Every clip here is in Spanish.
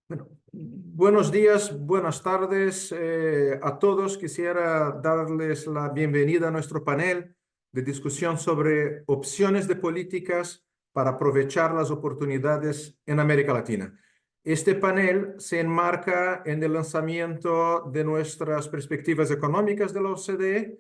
Bueno, buenos días, buenas tardes a todos. Quisiera darles la bienvenida a nuestro panel de discusión sobre opciones de políticas para aprovechar las oportunidades en América Latina. Este panel se enmarca en el lanzamiento de nuestras perspectivas económicas de la OCDE.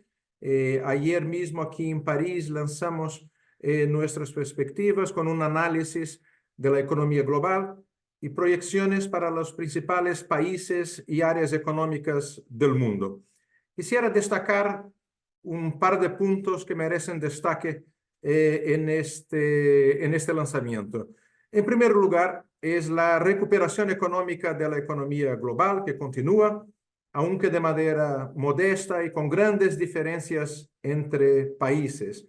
Ayer mismo aquí en París lanzamos nuestras perspectivas con un análisis de la economía global y proyecciones para los principales países y áreas económicas del mundo. Quisiera destacar un par de puntos que merecen destaque en este lanzamiento. En primer lugar, es la recuperación económica de la economía global que continúa, aunque de manera modesta y con grandes diferencias entre países.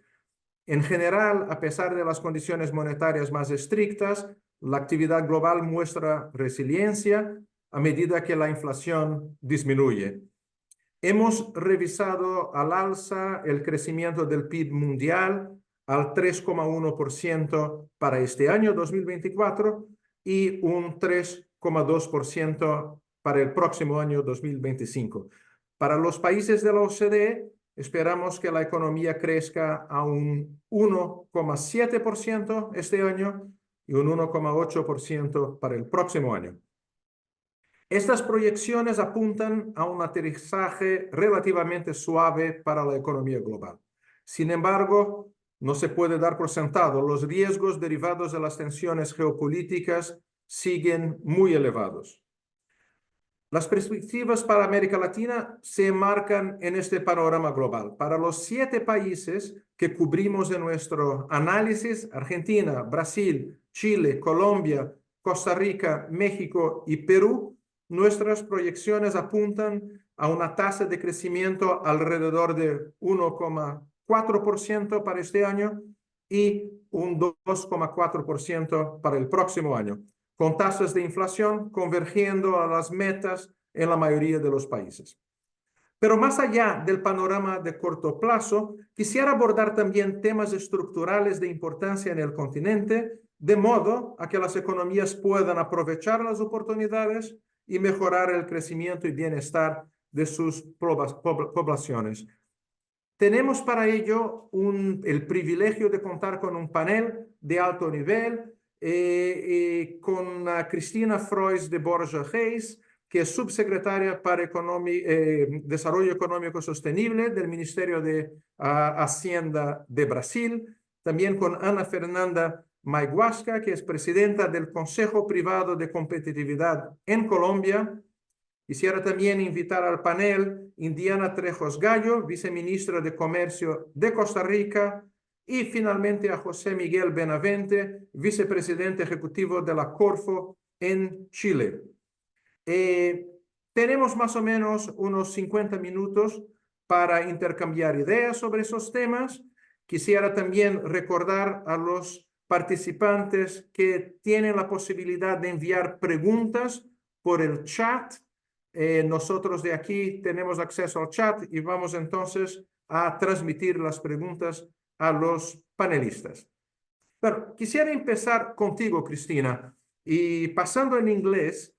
En general, a pesar de las condiciones monetarias más estrictas, la actividad global muestra resiliencia a medida que la inflación disminuye. Hemos revisado al alza el crecimiento del PIB mundial al 3,1% para este año 2024 y un 3,2% para el próximo año 2025. Para los países de la OCDE, esperamos que la economía crezca a un 1,7% este año y un 1,8% para el próximo año. Estas proyecciones apuntan a un aterrizaje relativamente suave para la economía global. Sin embargo, no se puede dar por sentado. Los riesgos derivados de las tensiones geopolíticas siguen muy elevados. Las perspectivas para América Latina se enmarcan en este panorama global. Para los 7 países que cubrimos en nuestro análisis, Argentina, Brasil, Chile, Colombia, Costa Rica, México y Perú, nuestras proyecciones apuntan a una tasa de crecimiento alrededor de 1,4% para este año y un 2,4% para el próximo año, con tasas de inflación convergiendo a las metas en la mayoría de los países. Pero más allá del panorama de corto plazo, quisiera abordar también temas estructurales de importancia en el continente, de modo a que las economías puedan aprovechar las oportunidades y mejorar el crecimiento y bienestar de sus poblaciones. Tenemos para ello el privilegio de contar con un panel de alto nivel, con Cristina Frois de Borja Reis, que es subsecretaria para Desarrollo Económico Sostenible del Ministerio de Hacienda de Brasil. También con Ana Fernanda Maiguasca, que es presidenta del Consejo Privado de Competitividad en Colombia. Quisiera también invitar al panel Indiana Trejos Gallo, viceministra de Comercio de Costa Rica, y finalmente a José Miguel Benavente, vicepresidente ejecutivo de la Corfo en Chile. Tenemos más o menos unos 50 minutos para intercambiar ideas sobre esos temas. Quisiera también recordar a los participantes que tienen la posibilidad de enviar preguntas por el chat. Nosotros de aquí tenemos acceso al chat y vamos entonces a transmitir las preguntas a los panelistas. Pero quisiera empezar contigo, Cristina, y pasando en inglés,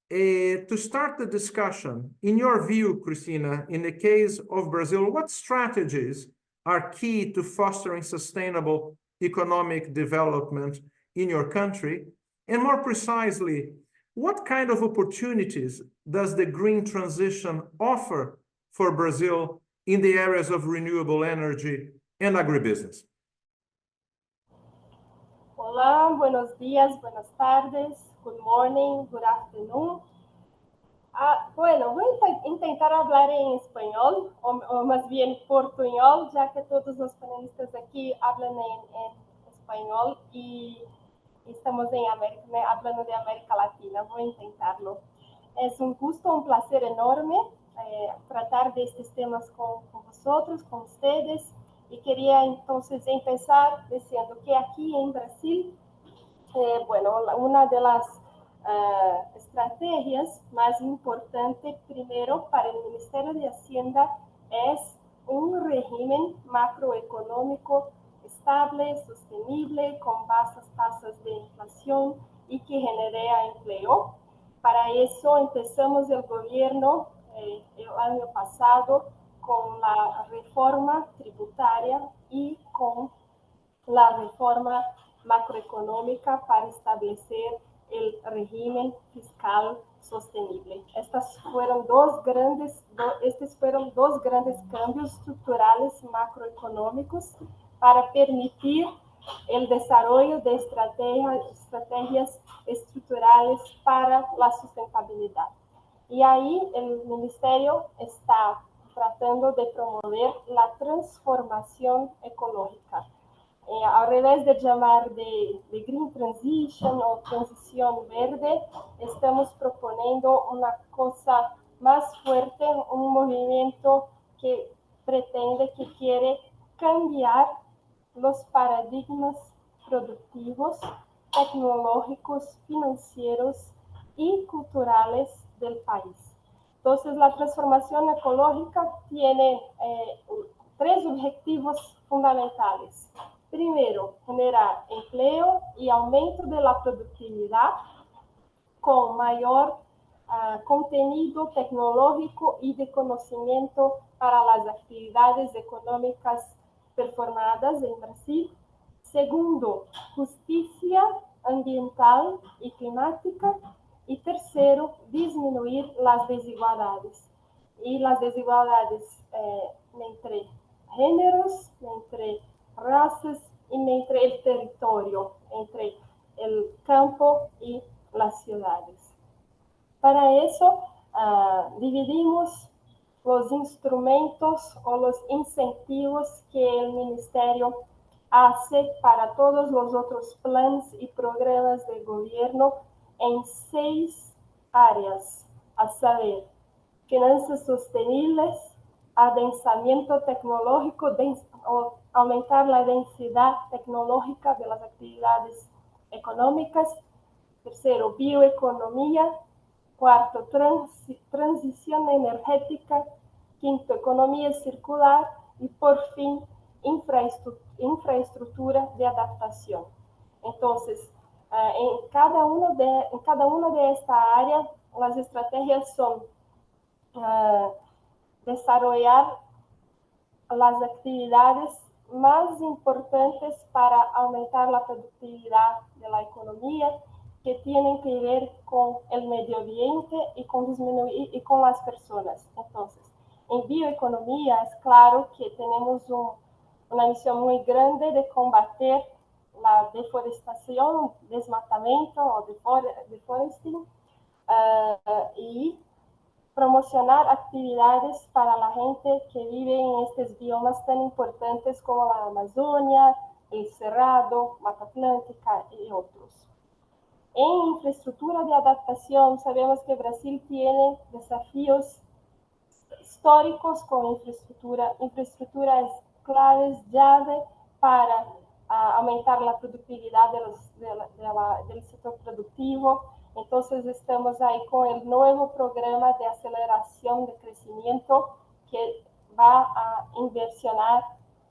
to start the discussion, in your view, Cristina, in the case of Brazil, what strategies are key to fostering sustainable economic development in your country? And more precisely, what kind of opportunities does the green transition offer for Brazil in the areas of renewable energy and agribusiness? Hola, buenos días, buenas tardes, good morning, good afternoon. Bueno, voy a intentar hablar en español, o más bien portuñol, ya que todos los panelistas aquí hablan en español y estamos hablando de América Latina. Voy a intentarlo. Es un gusto, un placer enorme tratar de estos temas con vosotros, con ustedes. Y quería entonces empezar diciendo que aquí en Brasil, bueno, una de las estrategias más importantes primero para el Ministerio de Hacienda es un régimen macroeconómico estable, sostenible, con bajas tasas de inflación y que genere empleo. Para eso empezamos el gobierno el año pasado con la reforma tributaria y con la reforma macroeconómica para establecer el régimen fiscal sostenible. Estos fueron dos grandes cambios estructurales macroeconómicos para permitir el desarrollo de estrategias estructurales para la sustentabilidad. Y ahí el ministerio está tratando de promover la transformación ecológica. Ao invés de llamar de Green Transition o transición verde, estamos proponiendo una cosa más fuerte, un movimiento que pretende, que quiere cambiar los paradigmas productivos, tecnológicos, financieros y culturales del país. Entonces, la transformación ecológica tiene tres objetivos fundamentales. Primero, generar empleo y aumento de la productividad con mayor contenido tecnológico y de conocimiento para las actividades económicas performadas en Brasil. Segundo, justicia ambiental y climática. Y tercero, disminuir las desigualdades. Y las desigualdades entre géneros, entre razas y entre el territorio, entre el campo y las ciudades. Para eso, dividimos los instrumentos o los incentivos que el Ministerio hace para todos los otros planes y programas de gobierno en 6 áreas, a saber, finanzas sostenibles, adensamiento tecnológico, aumentar la densidad tecnológica de las actividades económicas. Tercero, bioeconomía. Cuarto, transición energética. Quinto, economía circular. Y por fin, infraestructura de adaptación. Entonces, en cada una de estas áreas, las estrategias son desarrollar las actividades más importantes para aumentar la productividad de la economía, que tienen que ver con el medio ambiente y con disminuir y con las personas. Entonces, en bioeconomía es claro que tenemos una misión muy grande de combater la deforestación, desmatamiento o deforesting, y promocionar actividades para la gente que vive en estos biomas tan importantes como la Amazonia, el Cerrado, Mata Atlántica y otros. En infraestructura de adaptación, sabemos que Brasil tiene desafíos históricos con infraestructura es clave, llave para aumentar la productividad del sector productivo. Entonces estamos ahí con el nuevo programa de aceleración de crecimiento que va a inversionar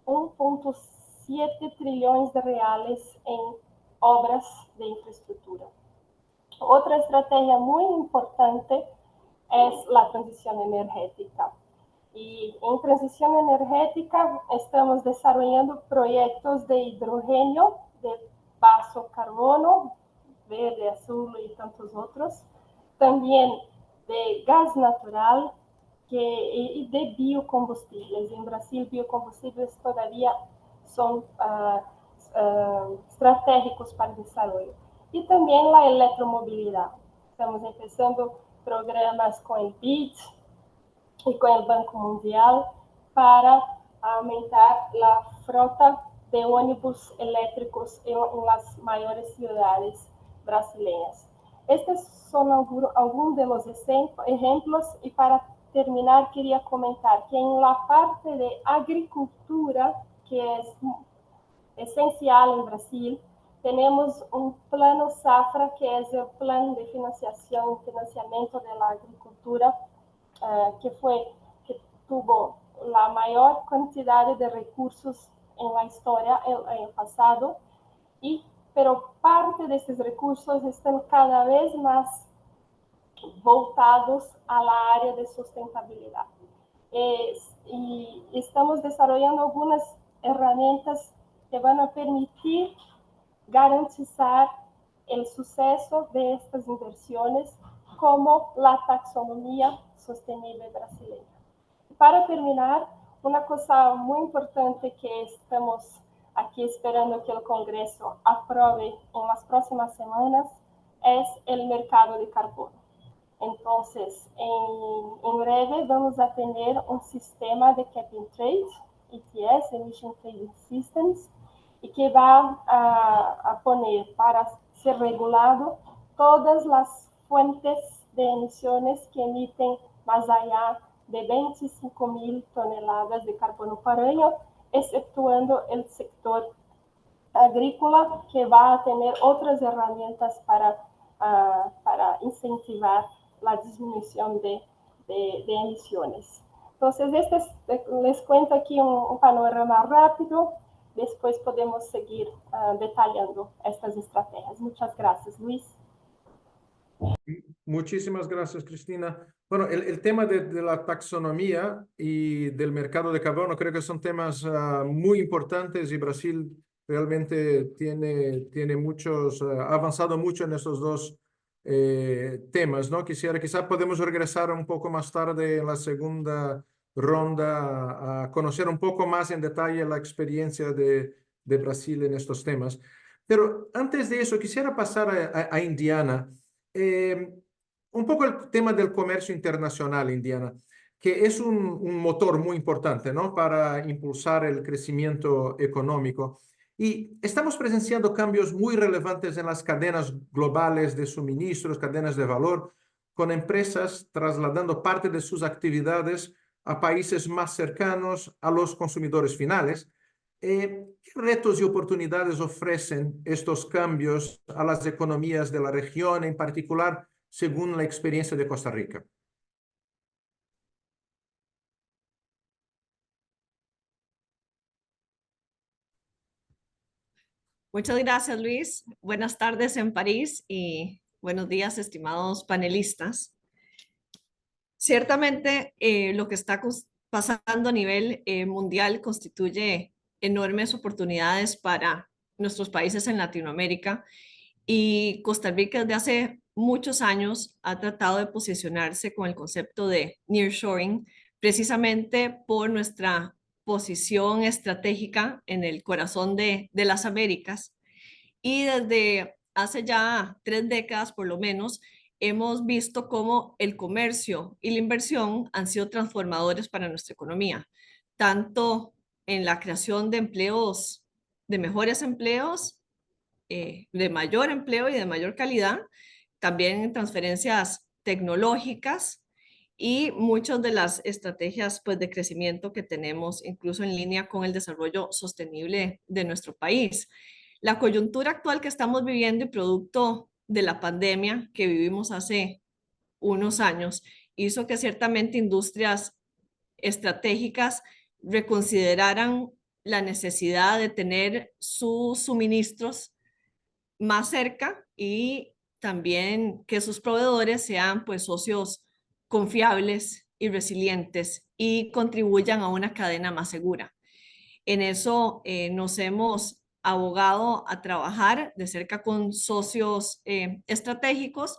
1.7 trillones de reales en obras de infraestructura. Otra estrategia muy importante es la transición energética. Y en transición energética estamos desarrollando proyectos de hidrógeno, de bajo carbono, verde, azul y tantos otros. También de gas natural y de biocombustibles. En Brasil, biocombustibles todavía son estratégicos para el desarrollo. Y también la electromovilidad. Estamos empezando programas con el BID y con el Banco Mundial para aumentar la flota de ómnibus eléctricos en las mayores ciudades brasileñas. Estos son algunos de los ejemplos, y para terminar quería comentar que en la parte de agricultura, que es esencial en Brasil, tenemos un plano Safra, que es el plan de financiamiento de la agricultura, que tuvo la mayor cantidad de recursos en la historia en el pasado, pero parte de estos recursos están cada vez más voltados a la área de sustentabilidad. Y estamos desarrollando algunas herramientas que van a permitir garantizar el suceso de estas inversiones, como la taxonomía sostenible brasileña. Para terminar, una cosa muy importante que estamos aquí esperando que el Congreso apruebe en las próximas semanas es el mercado de carbono. Entonces, en breve vamos a tener un sistema de cap and trade, ETS, Emission Trading Systems, y que va a poner para ser regulado todas las fuentes de emisiones que emiten más allá de 25.000 toneladas de carbono por año, exceptuando el sector agrícola, que va a tener otras herramientas para incentivar la disminución de emisiones. Entonces, les cuento aquí un panorama rápido. Después podemos seguir detallando estas estrategias. Muchas gracias, Luis. Muchísimas gracias, Cristina. Bueno, el tema de la taxonomía y del mercado de carbono creo que son temas muy importantes, y Brasil realmente tiene muchos, ha avanzado mucho en estos dos temas, ¿no? Quizá podemos regresar un poco más tarde en la segunda ronda a conocer un poco más en detalle la experiencia de Brasil en estos temas. Pero antes de eso, quisiera pasar a Indiana. Un poco el tema del comercio internacional, Indiana, que es un motor muy importante, ¿no?, para impulsar el crecimiento económico. Y estamos presenciando cambios muy relevantes en las cadenas globales de suministros, cadenas de valor, con empresas trasladando parte de sus actividades a países más cercanos a los consumidores finales. ¿Qué retos y oportunidades ofrecen estos cambios a las economías de la región, en particular según la experiencia de Costa Rica? Muchas gracias, Luis. Buenas tardes en París y buenos días, estimados panelistas. Ciertamente, lo que está pasando a nivel mundial constituye enormes oportunidades para nuestros países en Latinoamérica, y Costa Rica desde hace muchos años ha tratado de posicionarse con el concepto de nearshoring, precisamente por nuestra posición estratégica en el corazón de las Américas. Y desde hace ya 3 décadas por lo menos, hemos visto cómo el comercio y la inversión han sido transformadores para nuestra economía, tanto en la creación de empleos, de mejores empleos, de mayor empleo y de mayor calidad, también en transferencias tecnológicas y muchas de las estrategias, pues, de crecimiento que tenemos, incluso en línea con el desarrollo sostenible de nuestro país. La coyuntura actual que estamos viviendo y producto de la pandemia que vivimos hace unos años hizo que ciertamente industrias estratégicas reconsideraran la necesidad de tener sus suministros más cerca y también que sus proveedores sean, pues, socios confiables y resilientes y contribuyan a una cadena más segura. En eso nos hemos abogado a trabajar de cerca con socios estratégicos,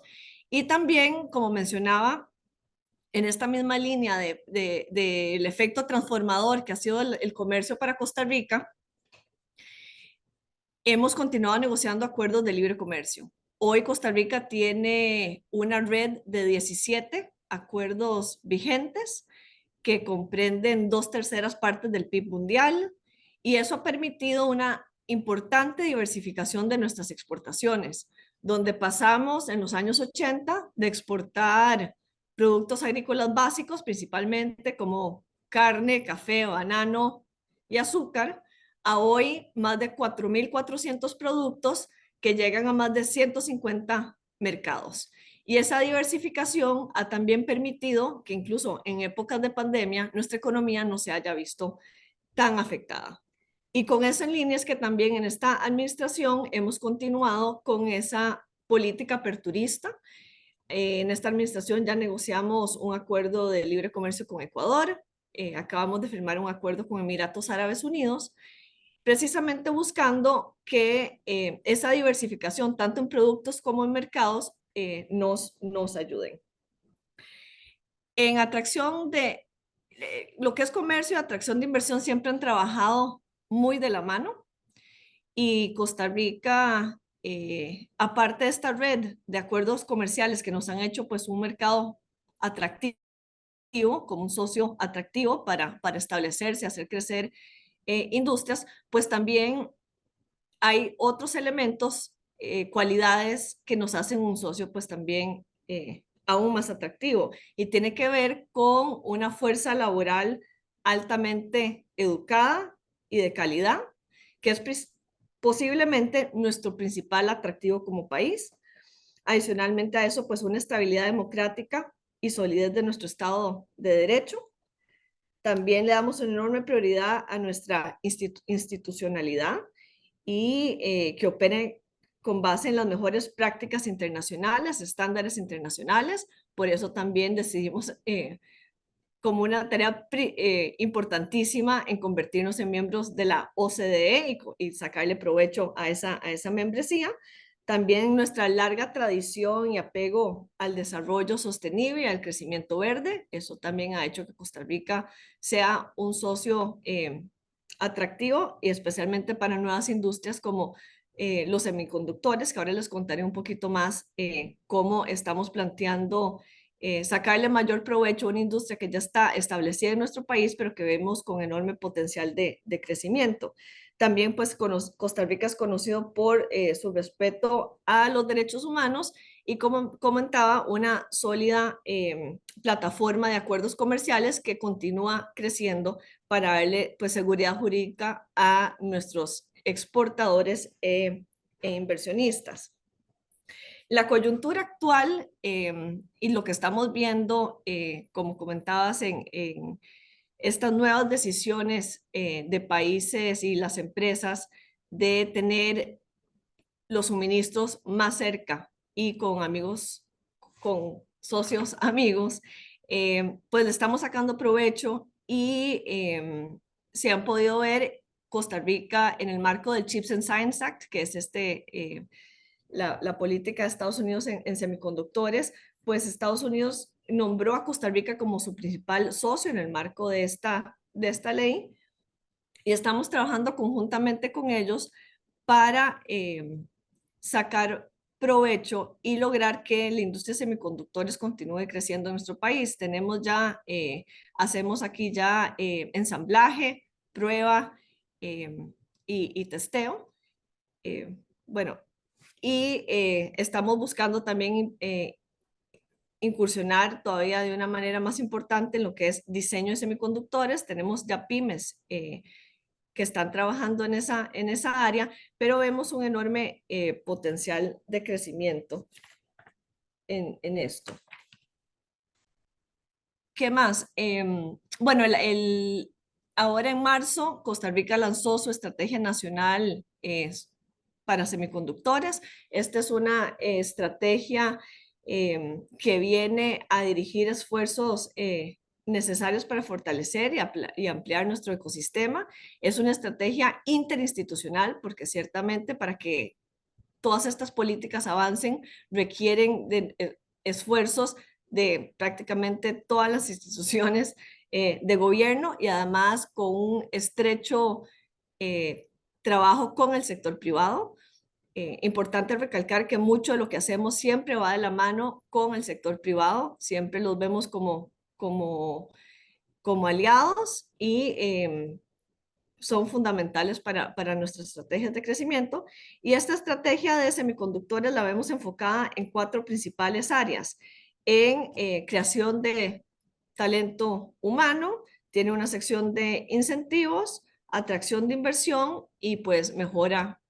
y también, como mencionaba, en esta misma línea del efecto transformador que ha sido el comercio para Costa Rica, hemos continuado negociando acuerdos de libre comercio. Hoy Costa Rica tiene una red de 17 acuerdos vigentes que comprenden 2/3 partes del PIB mundial, y eso ha permitido una importante diversificación de nuestras exportaciones, donde pasamos en los años 80 de exportar productos agrícolas básicos, principalmente como carne, café, banano y azúcar, a hoy más de 4.400 productos que llegan a más de 150 mercados. Y esa diversificación ha también permitido que incluso en épocas de pandemia nuestra economía no se haya visto tan afectada. Y con eso en línea es que también en esta administración hemos continuado con esa política aperturista, En esta administración ya negociamos un acuerdo de libre comercio con Ecuador. Acabamos de firmar un acuerdo con Emiratos Árabes Unidos, precisamente buscando que esa diversificación, tanto en productos como en mercados, nos ayuden. En atracción de lo que es comercio y atracción de inversión siempre han trabajado muy de la mano, y Costa Rica, aparte de esta red de acuerdos comerciales que nos han hecho pues un mercado atractivo, como un socio atractivo para establecerse, hacer crecer industrias, pues también hay otros elementos, cualidades que nos hacen un socio pues también aún más atractivo, y tiene que ver con una fuerza laboral altamente educada y de calidad, que es posiblemente nuestro principal atractivo como país. Adicionalmente a eso, pues una estabilidad democrática y solidez de nuestro Estado de Derecho. También le damos una enorme prioridad a nuestra institucionalidad y que opere con base en las mejores prácticas internacionales, estándares internacionales. Por eso también decidimos como una tarea importantísima en convertirnos en miembros de la OCDE y sacarle provecho a esa membresía. También nuestra larga tradición y apego al desarrollo sostenible y al crecimiento verde, eso también ha hecho que Costa Rica sea un socio atractivo, y especialmente para nuevas industrias como los semiconductores, que ahora les contaré un poquito más cómo estamos planteando sacarle mayor provecho a una industria que ya está establecida en nuestro país, pero que vemos con enorme potencial de crecimiento. También pues Costa Rica es conocido por su respeto a los derechos humanos y, como comentaba, una sólida plataforma de acuerdos comerciales que continúa creciendo para darle pues seguridad jurídica a nuestros exportadores e inversionistas. La coyuntura actual y lo que estamos viendo, como comentabas, en estas nuevas decisiones de países y las empresas de tener los suministros más cerca y con amigos, con socios amigos, pues le estamos sacando provecho y se han podido ver Costa Rica en el marco del Chips and Science Act, que es la política de Estados Unidos en semiconductores. Pues Estados Unidos nombró a Costa Rica como su principal socio en el marco de esta ley, y estamos trabajando conjuntamente con ellos para sacar provecho y lograr que la industria de semiconductores continúe creciendo en nuestro país. Tenemos ya, hacemos aquí ya ensamblaje, prueba y testeo. Bueno, y estamos buscando también incursionar todavía de una manera más importante en lo que es diseño de semiconductores. Tenemos ya pymes que están trabajando en esa área, pero vemos un enorme potencial de crecimiento en esto. ¿Qué más? Bueno, ahora en marzo, Costa Rica lanzó su estrategia nacional para semiconductores. Esta es una estrategia que viene a dirigir esfuerzos necesarios para fortalecer y ampliar nuestro ecosistema. Es una estrategia interinstitucional, porque ciertamente para que todas estas políticas avancen requieren de esfuerzos de prácticamente todas las instituciones de gobierno, y además con un estrecho trabajo con el sector privado. Importante recalcar que mucho de lo que hacemos siempre va de la mano con el sector privado, siempre los vemos como aliados, y son fundamentales para nuestras estrategias de crecimiento. Y esta estrategia de semiconductores la vemos enfocada en 4 principales áreas: en creación de talento humano, tiene una sección de incentivos, atracción de inversión y pues mejora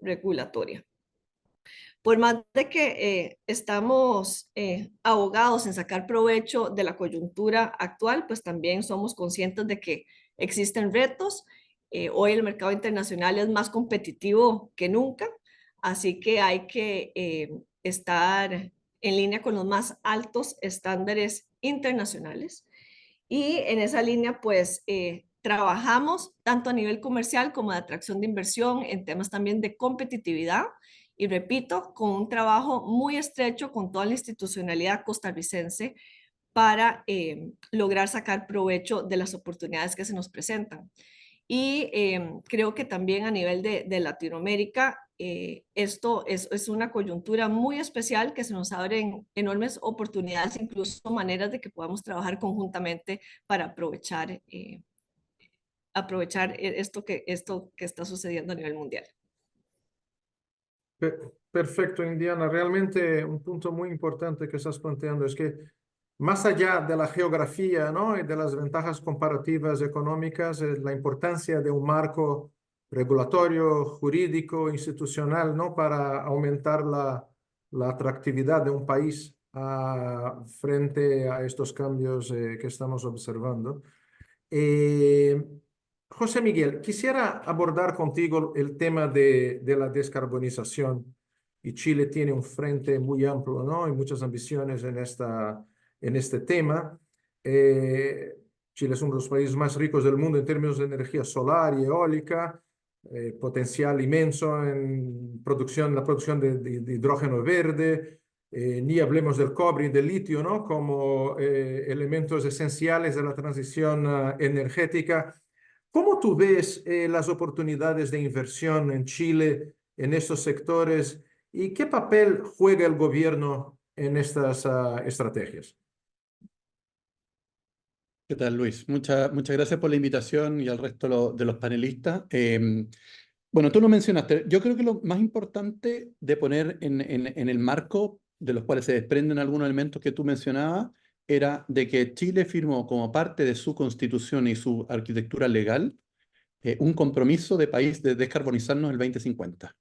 regulatoria. Por más de que estamos abogados en sacar provecho de la coyuntura actual, pues también somos conscientes de que existen retos. Hoy el mercado internacional es más competitivo que nunca, así que hay que estar en línea con los más altos estándares internacionales. Y en esa línea, pues, trabajamos tanto a nivel comercial como de atracción de inversión en temas también de competitividad. Y repito, con un trabajo muy estrecho con toda la institucionalidad costarricense para lograr sacar provecho de las oportunidades que se nos presentan. Y creo que también a nivel de Latinoamérica, esto es una coyuntura muy especial que se nos abren enormes oportunidades, incluso maneras de que podamos trabajar conjuntamente para aprovechar esto que está sucediendo a nivel mundial. Perfecto, Indiana. Realmente un punto muy importante que estás planteando es que más allá de la geografía, ¿no? Y de las ventajas comparativas económicas, es la importancia de un marco regulatorio, jurídico, institucional, ¿no? Para aumentar la atractividad de un país frente a estos cambios que estamos observando. José Miguel, quisiera abordar contigo el tema de la descarbonización. Y Chile tiene un frente muy amplio, ¿no? Y muchas ambiciones en este tema. Chile es uno de los países más ricos del mundo en términos de energía solar y eólica, potencial inmenso en la producción de hidrógeno verde, ni hablemos del cobre y del litio, ¿no? Como elementos esenciales de la transición energética. ¿Cómo tú ves las oportunidades de inversión en Chile en estos sectores y qué papel juega el gobierno en estas estrategias? ¿Qué tal, Luis? Muchas gracias por la invitación y al resto de los panelistas. Bueno, tú lo mencionaste. Yo creo que lo más importante de poner en el marco de los cuales se desprenden algunos elementos que tú mencionabas era de que Chile firmó como parte de su constitución y su arquitectura legal un compromiso de país de descarbonizarnos el 2050.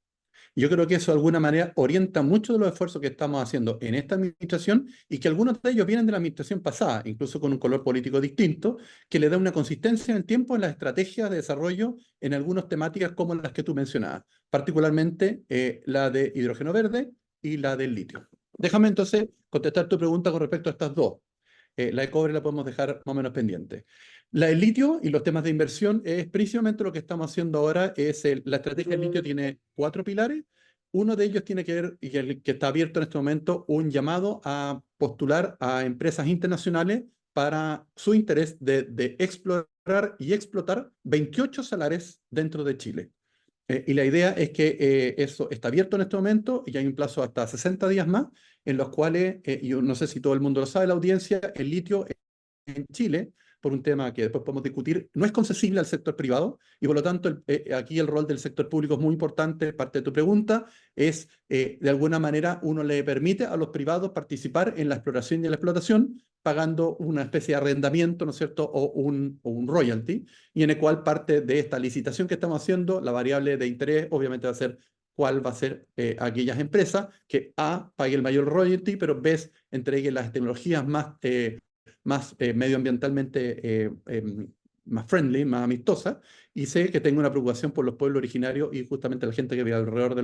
Yo creo que eso de alguna manera orienta mucho de los esfuerzos que estamos haciendo en esta administración y que algunos de ellos vienen de la administración pasada, incluso con un color político distinto, que le da una consistencia en el tiempo en las estrategias de desarrollo en algunas temáticas como las que tú mencionabas, particularmente la de hidrógeno verde y la del litio. Déjame entonces contestar tu pregunta con respecto a estas dos. La de cobre la podemos dejar más o menos pendiente. La del litio y los temas de inversión es precisamente lo que estamos haciendo ahora. La estrategia del litio tiene 4 pilares. Uno de ellos tiene que ver, y el que está abierto en este momento, un llamado a postular a empresas internacionales para su interés de explorar y explotar 28 salares dentro de Chile. Y la idea es que eso está abierto en este momento y hay un plazo hasta 60 días más en los cuales, yo no sé si todo el mundo lo sabe, la audiencia, el litio en Chile, por un tema que después podemos discutir, no es concesible al sector privado y por lo tanto aquí el rol del sector público es muy importante. Parte de tu pregunta es, de alguna manera, uno le permite a los privados participar en la exploración y la explotación pagando una especie de arrendamiento, ¿no es cierto?, o un royalty, y en el cual parte de esta licitación que estamos haciendo, la variable de interés obviamente va a ser cuál va a ser aquellas empresas que A, pague el mayor royalty, pero B, entreguen las tecnologías más medioambientalmente más friendly, más amistosa, y sé que tengo una preocupación por los pueblos originarios y justamente la gente que vive alrededor de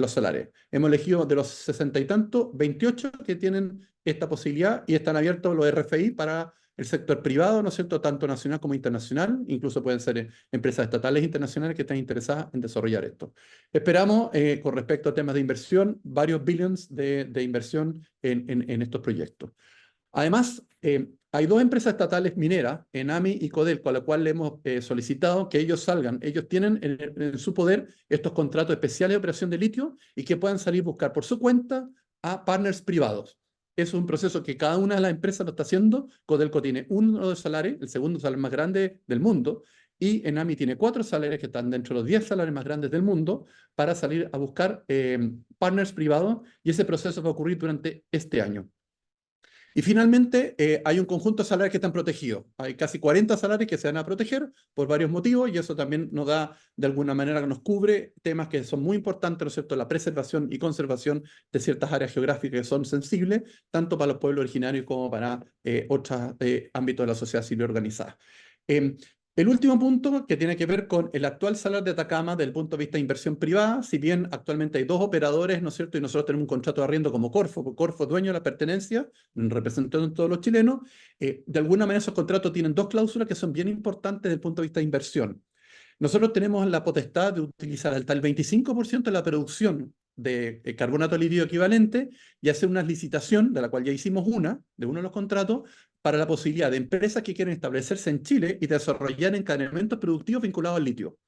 los salares. Hemos elegido de los 60 y tantos, 28 que tienen esta posibilidad y están abiertos los RFI para el sector privado, ¿no es cierto?, tanto nacional como internacional, incluso pueden ser empresas estatales internacionales que están interesadas en desarrollar esto. Esperamos, con respecto a temas de inversión, varios billions de inversión en estos proyectos. Además, hay 2 empresas estatales mineras, Enami y Codelco, a la cual le hemos solicitado que ellos salgan. Ellos tienen en su poder estos contratos especiales de operación de litio y que puedan salir a buscar por su cuenta a partners privados. Es un proceso que cada una de las empresas lo está haciendo. Codelco tiene 1 de salares, el segundo salario más grande del mundo, y Enami tiene 4 salarios que están dentro de los 10 salarios más grandes del mundo para salir a buscar partners privados, y ese proceso va a ocurrir durante este año. Y finalmente, hay un conjunto de salarios que están protegidos. Hay casi 40 salarios que se van a proteger por varios motivos y eso también nos da, de alguna manera, que nos cubre temas que son muy importantes, ¿no es cierto?, la preservación y conservación de ciertas áreas geográficas que son sensibles, tanto para los pueblos originarios como para otros ámbitos de la sociedad civil organizada. El último punto que tiene que ver con el actual Salar de Atacama desde el punto de vista de inversión privada, si bien actualmente hay dos operadores, ¿no es cierto? Y nosotros tenemos un contrato de arriendo como Corfo, porque Corfo es dueño de la pertenencia, representando a todos los chilenos, de alguna manera esos contratos tienen dos cláusulas que son bien importantes desde el punto de vista de inversión. Nosotros tenemos la potestad de utilizar hasta el 25% de la producción de carbonato de litio equivalente y hacer una licitación, de la cual ya hicimos una, de uno de los contratos, para la posibilidad de empresas que quieren establecerse en Chile y desarrollar encadenamientos productivos vinculados al litio.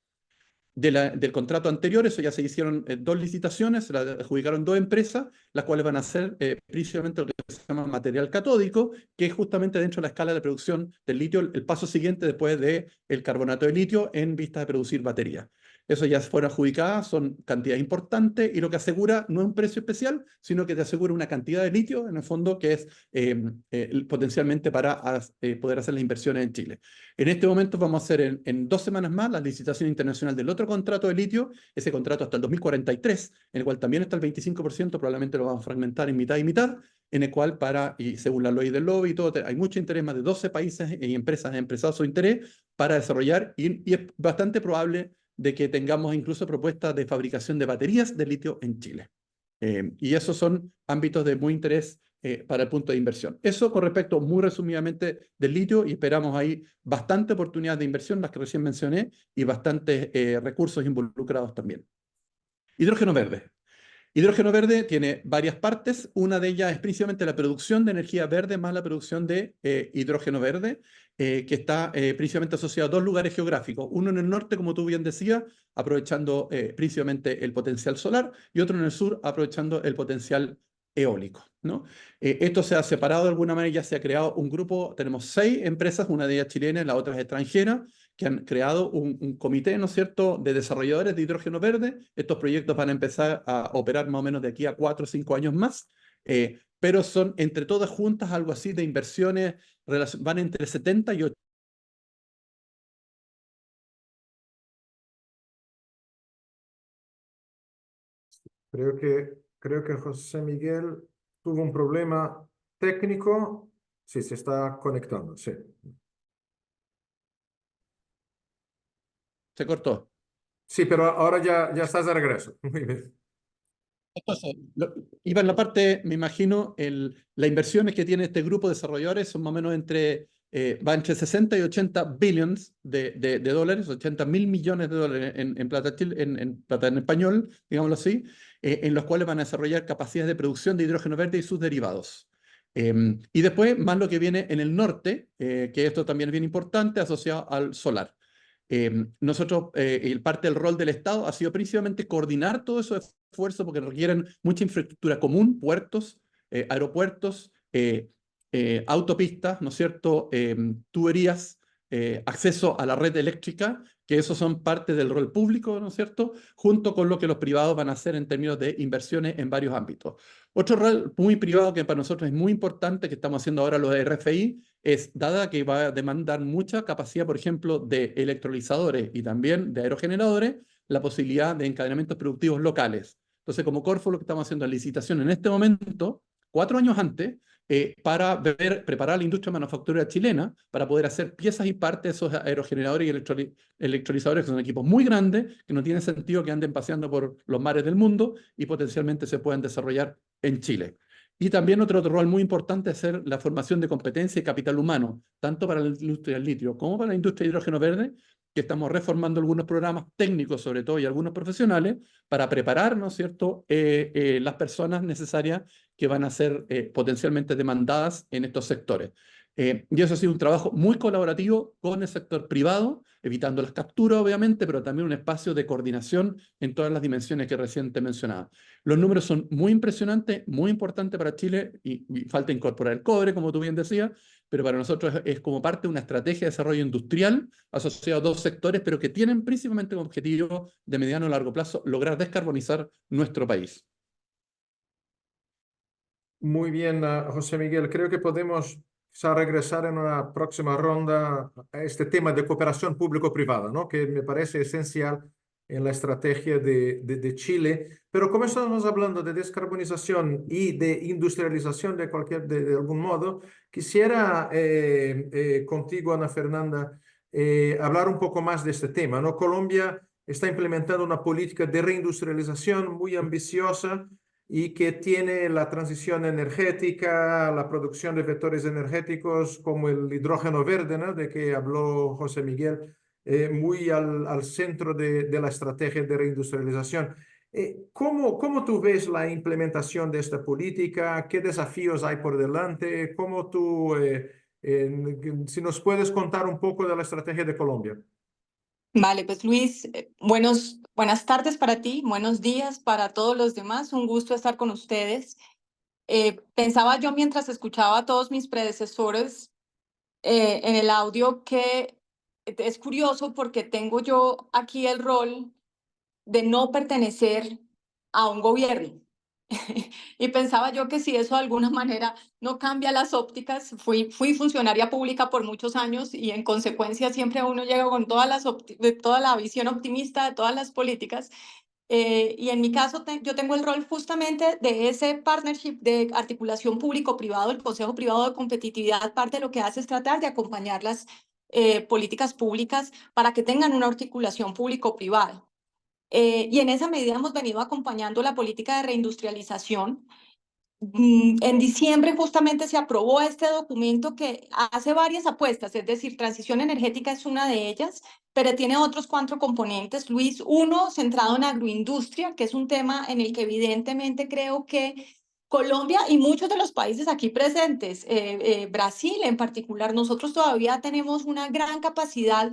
Del contrato anterior, eso ya se hicieron dos licitaciones, se la adjudicaron dos empresas, las cuales van a hacer principalmente lo que se llama material catódico, que es justamente dentro de la escala de producción del litio, el paso siguiente después del carbonato de litio en vista de producir baterías. Eso ya fueron adjudicadas, son cantidades importantes y lo que asegura no es un precio especial, sino que te asegura una cantidad de litio, en el fondo, que es potencialmente para poder hacer las inversiones en Chile. En este momento vamos a hacer en 2 semanas más la licitación internacional del otro contrato de litio, ese contrato hasta el 2043, en el cual también está el 25%, probablemente lo vamos a fragmentar en mitad y mitad, en el cual y según la ley del lobby y todo, hay mucho interés, más de 12 países y empresas han expresado su interés para desarrollar y es bastante probable de que tengamos incluso propuestas de fabricación de baterías de litio en Chile. Y esos son ámbitos de muy interés para el punto de inversión. Eso con respecto muy resumidamente del litio y esperamos ahí bastante oportunidades de inversión, las que recién mencioné, y bastantes recursos involucrados también. Hidrógeno verde. Hidrógeno verde tiene varias partes. Una de ellas es principalmente la producción de energía verde más la producción de hidrógeno verde, que está principalmente asociado a dos lugares geográficos. Uno en el norte, como tú bien decías, aprovechando principalmente el potencial solar, y otro en el sur, aprovechando el potencial eólico, ¿no? Esto se ha separado de alguna manera, ya se ha creado un grupo, tenemos 6 empresas, una de ellas chilena, la otra es extranjera, que han creado un comité, ¿no es cierto?, de desarrolladores de hidrógeno verde. Estos proyectos van a empezar a operar más o menos de aquí a 4 o 5 años más, pero son entre todas juntas algo así de inversiones, van entre 70 y 80. Creo que José Miguel tuvo un problema técnico. Sí, se está conectando, sí. Se cortó. Sí, pero ahora ya estás de regreso. Muy bien. Entonces, iba en la parte, me imagino, las inversiones que tiene este grupo de desarrolladores son más o menos va entre 60 y 80 billions de dólares, 80.000 millones de dólares en plata, plata en español, digámoslo así, en los cuales van a desarrollar capacidades de producción de hidrógeno verde y sus derivados. Y después, más lo que viene en el norte, que esto también es bien importante, asociado al solar. Nosotros, parte del rol del Estado ha sido principalmente coordinar todo ese esfuerzo porque requieren mucha infraestructura común, puertos, aeropuertos, autopistas, ¿no es cierto?, tuberías, acceso a la red eléctrica, que esos son parte del rol público, ¿no es cierto?, junto con lo que los privados van a hacer en términos de inversiones en varios ámbitos. Otro rol muy privado que para nosotros es muy importante, que estamos haciendo ahora los de RFI, es, dada que va a demandar mucha capacidad, por ejemplo, de electrolizadores y también de aerogeneradores, la posibilidad de encadenamientos productivos locales. Entonces, como Corfo, lo que estamos haciendo es licitación en este momento, 4 años antes, para preparar la industria manufacturera chilena para poder hacer piezas y partes de esos aerogeneradores y electrolizadores, que son equipos muy grandes, que no tiene sentido que anden paseando por los mares del mundo y potencialmente se puedan desarrollar en Chile. Y también otro rol muy importante es hacer la formación de competencia y capital humano, tanto para la industria del litio como para la industria de hidrógeno verde, que estamos reformando algunos programas técnicos, sobre todo, y algunos profesionales, para preparar, ¿no es cierto?, las personas necesarias que van a ser potencialmente demandadas en estos sectores. Y eso ha sido un trabajo muy colaborativo con el sector privado, evitando las capturas, obviamente, pero también un espacio de coordinación en todas las dimensiones que recién te mencionaba. Los números son muy impresionantes, muy importantes para Chile, y falta incorporar el cobre, como tú bien decías, pero para nosotros es como parte de una estrategia de desarrollo industrial asociada a 2 sectores, pero que tienen principalmente como objetivo de mediano a largo plazo lograr descarbonizar nuestro país. Muy bien, José Miguel. Creo que podemos regresar en una próxima ronda a este tema de cooperación público-privada, ¿no?, que me parece esencial en la estrategia de Chile. Pero como estamos hablando de descarbonización y de industrialización de algún modo, quisiera contigo, Ana Fernanda, hablar un poco más de este tema, ¿no? Colombia está implementando una política de reindustrialización muy ambiciosa y que tiene la transición energética, la producción de vectores energéticos como el hidrógeno verde, ¿no? De que habló José Miguel, muy al centro de la estrategia de reindustrialización. ¿Cómo tú ves la implementación de esta política? ¿Qué desafíos hay por delante? ¿Cómo tú, si nos puedes contar un poco de la estrategia de Colombia? Vale, pues Luis, buenas tardes para ti, buenos días para todos los demás, un gusto estar con ustedes. Pensaba yo mientras escuchaba a todos mis predecesores en el audio que es curioso porque tengo yo aquí el rol de no pertenecer a un gobierno. Y pensaba yo que si eso de alguna manera no cambia las ópticas, fui funcionaria pública por muchos años y en consecuencia siempre uno llega con de toda la visión optimista de todas las políticas. Y en mi caso yo tengo el rol justamente de ese partnership de articulación público-privado, el Consejo Privado de Competitividad. Parte de lo que hace es tratar de acompañar las políticas públicas para que tengan una articulación público-privada. Y en esa medida hemos venido acompañando la política de reindustrialización. En diciembre justamente se aprobó este documento que hace varias apuestas, es decir, transición energética es una de ellas, pero tiene otros 4 componentes, Luis. Uno, centrado en agroindustria, que es un tema en el que evidentemente creo que Colombia y muchos de los países aquí presentes, Brasil en particular, nosotros todavía tenemos una gran capacidad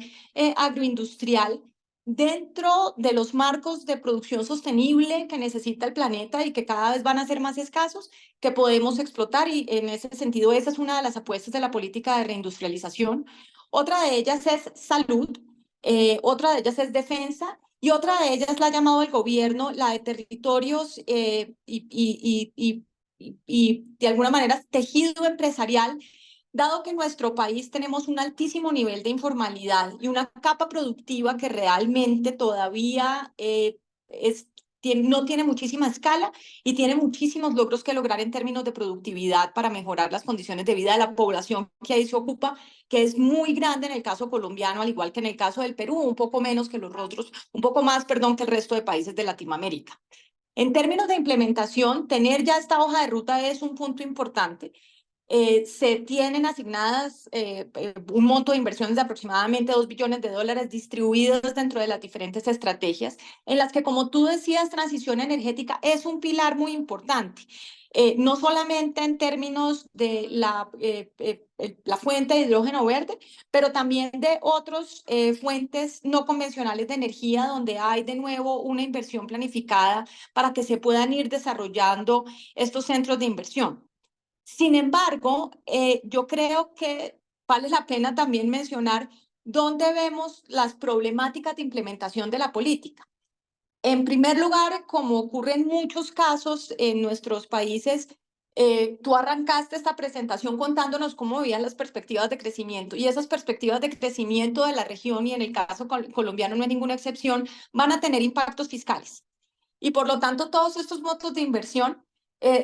agroindustrial dentro de los marcos de producción sostenible que necesita el planeta y que cada vez van a ser más escasos, que podemos explotar, y en ese sentido esa es una de las apuestas de la política de reindustrialización. Otra de ellas es salud, otra de ellas es defensa, y otra de ellas la ha llamado el gobierno, la de territorios y de alguna manera tejido empresarial. Dado que en nuestro país tenemos un altísimo nivel de informalidad y una capa productiva que realmente todavía no tiene muchísima escala y tiene muchísimos logros que lograr en términos de productividad para mejorar las condiciones de vida de la población que ahí se ocupa, que es muy grande en el caso colombiano, al igual que en el caso del Perú, un poco menos que los otros, un poco más, perdón, que el resto de países de Latinoamérica. En términos de implementación, tener ya esta hoja de ruta es un punto importante. Se tienen asignadas un monto de inversiones de aproximadamente $2 billones distribuidos dentro de las diferentes estrategias, en las que, como tú decías, transición energética es un pilar muy importante. No solamente en términos de la fuente de hidrógeno verde, pero también de otras fuentes no convencionales de energía, donde hay de nuevo una inversión planificada para que se puedan ir desarrollando estos centros de inversión. Sin embargo, yo creo que vale la pena también mencionar dónde vemos las problemáticas de implementación de la política. En primer lugar, como ocurre en muchos casos en nuestros países, tú arrancaste esta presentación contándonos cómo veían las perspectivas de crecimiento, y esas perspectivas de crecimiento de la región, y en el caso colombiano no hay ninguna excepción, van a tener impactos fiscales. Y por lo tanto, todos estos montos de inversión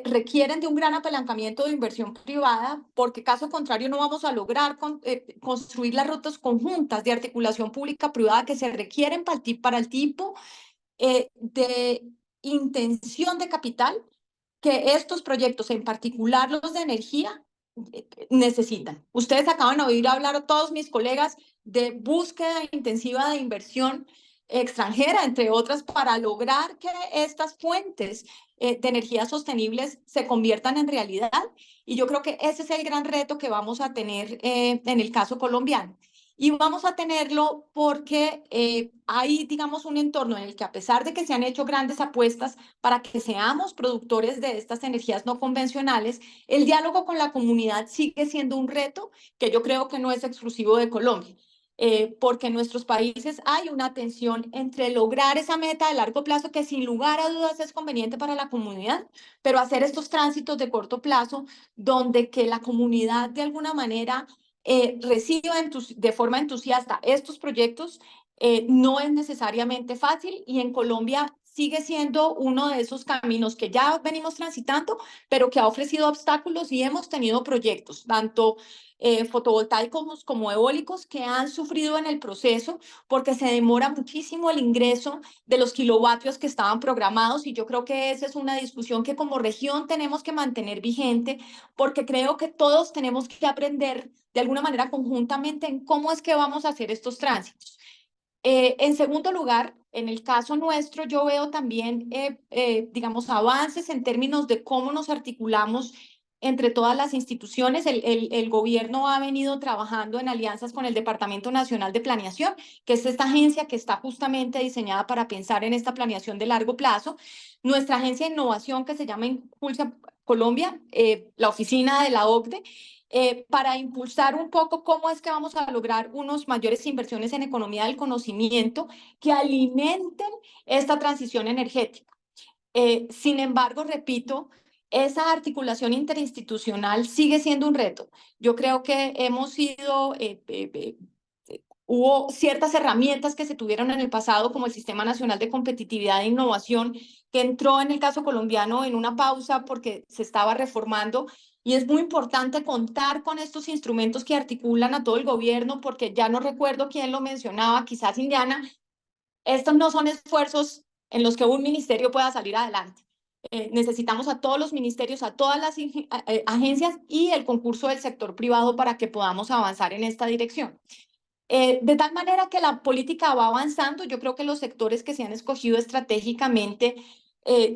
requieren de un gran apalancamiento de inversión privada, porque caso contrario no vamos a lograr construir las rutas conjuntas de articulación pública-privada que se requieren para el tipo de intención de capital que estos proyectos, en particular los de energía, necesitan. Ustedes acaban de oír hablar a todos mis colegas de búsqueda intensiva de inversión extranjera, entre otras, para lograr que estas fuentes de energías sostenibles se conviertan en realidad. Y yo creo que ese es el gran reto que vamos a tener en el caso colombiano. Y vamos a tenerlo porque hay, digamos, un entorno en el que, a pesar de que se han hecho grandes apuestas para que seamos productores de estas energías no convencionales, el diálogo con la comunidad sigue siendo un reto que yo creo que no es exclusivo de Colombia. Porque en nuestros países hay una tensión entre lograr esa meta de largo plazo, que sin lugar a dudas es conveniente para la comunidad, pero hacer estos tránsitos de corto plazo donde que la comunidad de alguna manera reciba de forma entusiasta estos proyectos no es necesariamente fácil, y en Colombia sigue siendo uno de esos caminos que ya venimos transitando, pero que ha ofrecido obstáculos y hemos tenido proyectos, tanto fotovoltaicos como eólicos, que han sufrido en el proceso porque se demora muchísimo el ingreso de los kilovatios que estaban programados, y yo creo que esa es una discusión que como región tenemos que mantener vigente, porque creo que todos tenemos que aprender de alguna manera conjuntamente en cómo es que vamos a hacer estos tránsitos. En segundo lugar, en el caso nuestro, yo veo también, digamos, avances en términos de cómo nos articulamos entre todas las instituciones. El gobierno ha venido trabajando en alianzas con el Departamento Nacional de Planeación, que es esta agencia que está justamente diseñada para pensar en esta planeación de largo plazo. Nuestra agencia de innovación, que se llama Impulsa Colombia, la oficina de la OCDE, para impulsar un poco cómo es que vamos a lograr unas mayores inversiones en economía del conocimiento que alimenten esta transición energética. Sin embargo, repito, esa articulación interinstitucional sigue siendo un reto. Yo creo que hubo ciertas herramientas que se tuvieron en el pasado, como el Sistema Nacional de Competitividad e Innovación, que entró en el caso colombiano en una pausa porque se estaba reformando. Y es muy importante contar con estos instrumentos que articulan a todo el gobierno, porque ya no recuerdo quién lo mencionaba, quizás Indiana, estos no son esfuerzos en los que un ministerio pueda salir adelante. Necesitamos a todos los ministerios, a todas las agencias y el concurso del sector privado para que podamos avanzar en esta dirección. De tal manera que la política va avanzando. Yo creo que los sectores que se han escogido estratégicamente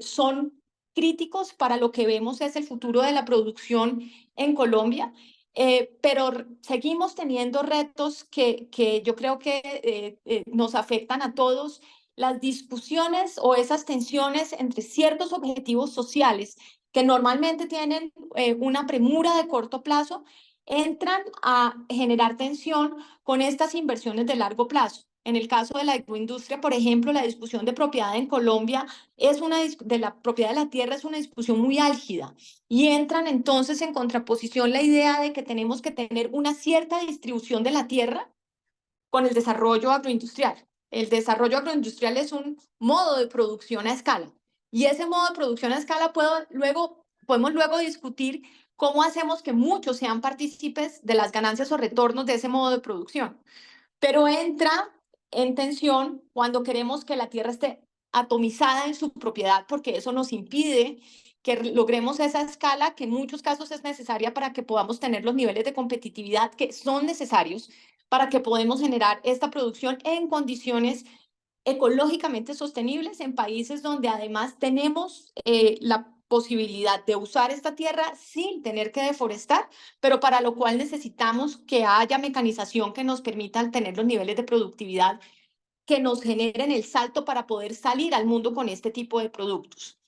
son críticos para lo que vemos es el futuro de la producción en Colombia, pero seguimos teniendo retos que yo creo que nos afectan a todos. Las discusiones o esas tensiones entre ciertos objetivos sociales que normalmente tienen una premura de corto plazo entran a generar tensión con estas inversiones de largo plazo. En el caso de la agroindustria, por ejemplo, la discusión de propiedad en Colombia de la propiedad de la tierra es una discusión muy álgida, y entran entonces en contraposición la idea de que tenemos que tener una cierta distribución de la tierra con el desarrollo agroindustrial. El desarrollo agroindustrial es un modo de producción a escala, y ese modo de producción a escala podemos luego discutir cómo hacemos que muchos sean partícipes de las ganancias o retornos de ese modo de producción. Pero entra en tensión cuando queremos que la tierra esté atomizada en su propiedad, porque eso nos impide que logremos esa escala que en muchos casos es necesaria para que podamos tener los niveles de competitividad que son necesarios para que podamos generar esta producción en condiciones ecológicamente sostenibles en países donde además tenemos la posibilidad de usar esta tierra sin tener que deforestar, pero para lo cual necesitamos que haya mecanización que nos permitan tener los niveles de productividad que nos generen el salto para poder salir al mundo con este tipo de productos.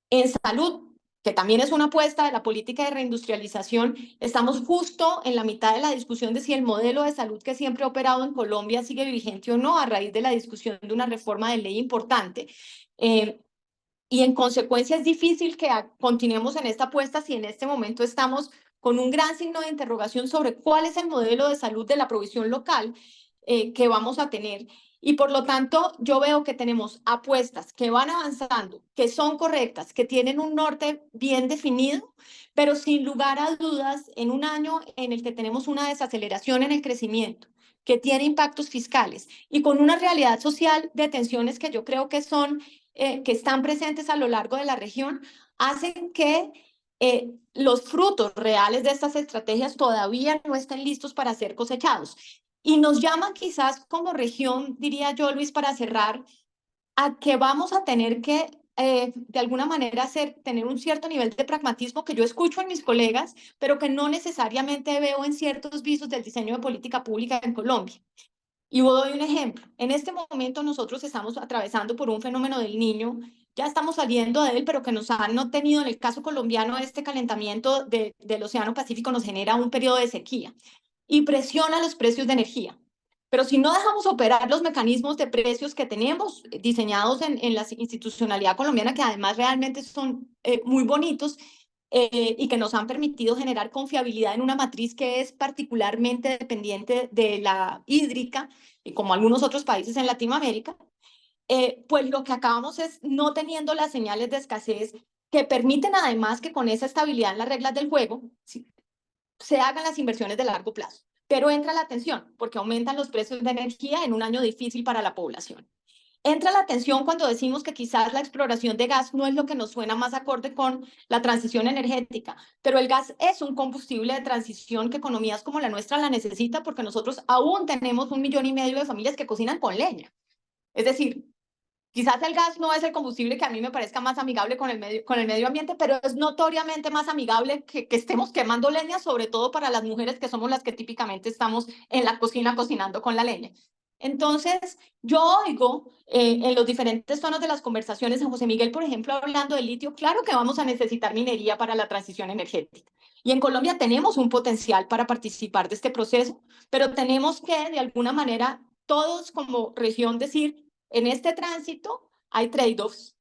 En salud, que también es una apuesta de la política de reindustrialización, estamos justo en la mitad de la discusión de si el modelo de salud que siempre ha operado en Colombia sigue vigente o no, a raíz de la discusión de una reforma de ley importante. Y en consecuencia es difícil que continuemos en esta apuesta si en este momento estamos con un gran signo de interrogación sobre cuál es el modelo de salud de la provisión local que vamos a tener. Y por lo tanto, yo veo que tenemos apuestas que van avanzando, que son correctas, que tienen un norte bien definido, pero sin lugar a dudas, en un año en el que tenemos una desaceleración en el crecimiento, que tiene impactos fiscales y con una realidad social de tensiones que yo creo que que están presentes a lo largo de la región, hacen que los frutos reales de estas estrategias todavía no estén listos para ser cosechados. Y nos llaman quizás como región, diría yo, Luis, para cerrar, a que vamos a tener que, de alguna manera, tener un cierto nivel de pragmatismo que yo escucho en mis colegas, pero que no necesariamente veo en ciertos visos del diseño de política pública en Colombia. Y doy un ejemplo. En este momento nosotros estamos atravesando por un fenómeno del Niño, ya estamos saliendo de él, pero que nos han tenido, en el caso colombiano, este calentamiento del Océano Pacífico nos genera un periodo de sequía y presiona los precios de energía. Pero si no dejamos operar los mecanismos de precios que tenemos diseñados en la institucionalidad colombiana, que además realmente son muy bonitos, y que nos han permitido generar confiabilidad en una matriz que es particularmente dependiente de la hídrica, como algunos otros países en Latinoamérica, pues lo que acabamos es no teniendo las señales de escasez que permiten además que con esa estabilidad en las reglas del juego se hagan las inversiones de largo plazo. Pero entra la tensión, porque aumentan los precios de energía en un año difícil para la población. Entra la tensión cuando decimos que quizás la exploración de gas no es lo que nos suena más acorde con la transición energética, pero el gas es un combustible de transición que economías como la nuestra la necesita porque nosotros aún tenemos 1,5 millones de familias que cocinan con leña. Es decir, quizás el gas no es el combustible que a mí me parezca más amigable con el medio ambiente, pero es notoriamente más amigable que estemos quemando leña, sobre todo para las mujeres que somos las que típicamente estamos en la cocina cocinando con la leña. Entonces, yo oigo en los diferentes tonos de las conversaciones a José Miguel, por ejemplo, hablando de litio. Claro que vamos a necesitar minería para la transición energética. Y en Colombia tenemos un potencial para participar de este proceso, pero tenemos que, de alguna manera, todos como región decir, en este tránsito hay trade-offs